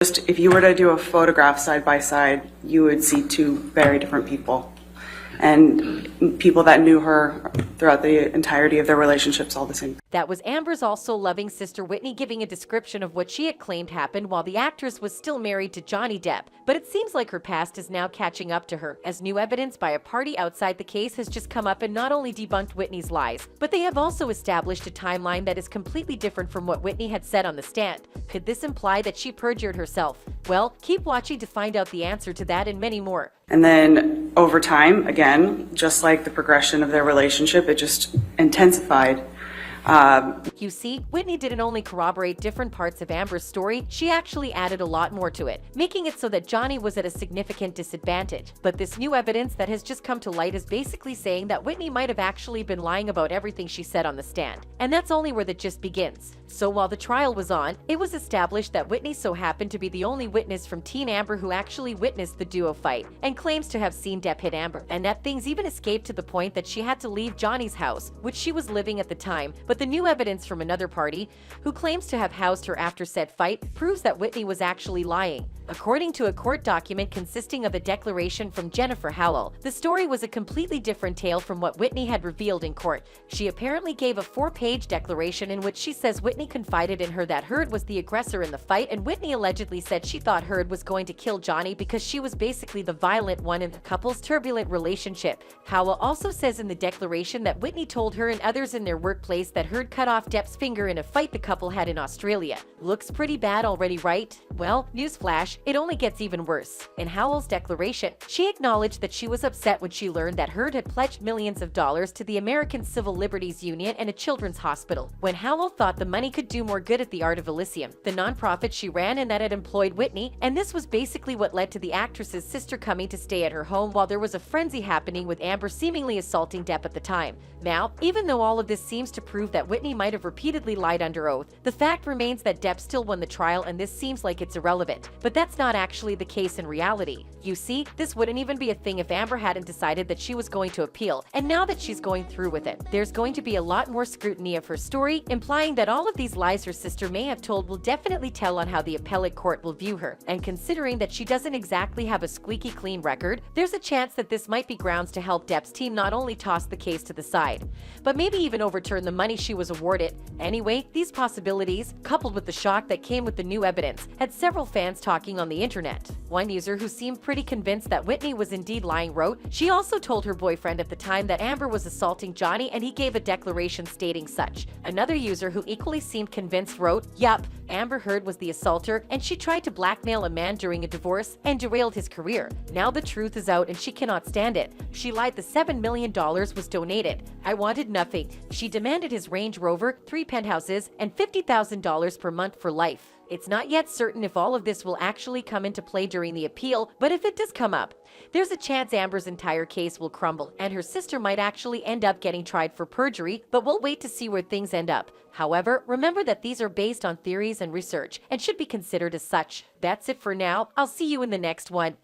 Just if you were to do a photograph side by side, you would see two very different people. And people that knew her throughout the entirety of their relationships all the same. That was Amber's also loving sister Whitney giving a description of what she had claimed happened while the actress was still married to Johnny Depp. But it seems like her past is now catching up to her, as new evidence by a party outside the case has just come up and not only debunked Whitney's lies, but they have also established a timeline that is completely different from what Whitney had said on the stand. Could this imply that she perjured herself? Well, keep watching to find out the answer to that and many more. And then over time, again, just like the progression of their relationship, it just intensified. You see, Whitney didn't only corroborate different parts of Amber's story, she actually added a lot more to it, making it so that Johnny was at a significant disadvantage. But this new evidence that has just come to light is basically saying that Whitney might have actually been lying about everything she said on the stand. And that's only where the gist begins. So while the trial was on, it was established that Whitney so happened to be the only witness from Teen Amber who actually witnessed the duo fight, and claims to have seen Depp hit Amber, and that things even escaped to the point that she had to leave Johnny's house, which she was living at the time. But the new evidence from another party, who claims to have housed her after said fight, proves that Whitney was actually lying. According to a court document consisting of a declaration from Jennifer Howell, the story was a completely different tale from what Whitney had revealed in court. She apparently gave a 4-page declaration in which she says Whitney confided in her that Heard was the aggressor in the fight, and Whitney allegedly said she thought Heard was going to kill Johnny because she was basically the violent one in the couple's turbulent relationship. Howell also says in the declaration that Whitney told her and others in their workplace that Heard cut off Depp's finger in a fight the couple had in Australia. Looks pretty bad already, right? Well, newsflash, it only gets even worse. In Howell's declaration, she acknowledged that she was upset when she learned that Heard had pledged millions of dollars to the American Civil Liberties Union and a children's hospital, when Howell thought the money could do more good at the Art of Elysium, the nonprofit she ran and that had employed Whitney, and this was basically what led to the actress's sister coming to stay at her home while there was a frenzy happening with Amber seemingly assaulting Depp at the time. Now, even though all of this seems to prove that Whitney might have repeatedly lied under oath, the fact remains that Depp still won the trial, and this seems like it's irrelevant. But that's not actually the case in reality. You see, this wouldn't even be a thing if Amber hadn't decided that she was going to appeal, and now that she's going through with it, there's going to be a lot more scrutiny of her story, implying that all of these lies her sister may have told will definitely tell on how the appellate court will view her. And considering that she doesn't exactly have a squeaky clean record, there's a chance that this might be grounds to help Depp's team not only toss the case to the side, but maybe even overturn the money she was awarded. Anyway, these possibilities, coupled with the shock that came with the new evidence, had several fans talking on the internet. One user who seemed pretty convinced that Whitney was indeed lying wrote, she also told her boyfriend at the time that Amber was assaulting Johnny, and he gave a declaration stating such. Another user who equally seemed convinced wrote, yup, Amber Heard was the assaulter, and she tried to blackmail a man during a divorce and derailed his career. Now the truth is out and she cannot stand it. She lied the $7 million was donated. I wanted nothing. She demanded his Range Rover, 3 penthouses, and $50,000 per month for life. It's not yet certain if all of this will actually come into play during the appeal, but if it does come up, there's a chance Amber's entire case will crumble, and her sister might actually end up getting tried for perjury, but we'll wait to see where things end up. However, remember that these are based on theories and research, and should be considered as such. That's it for now. I'll see you in the next one.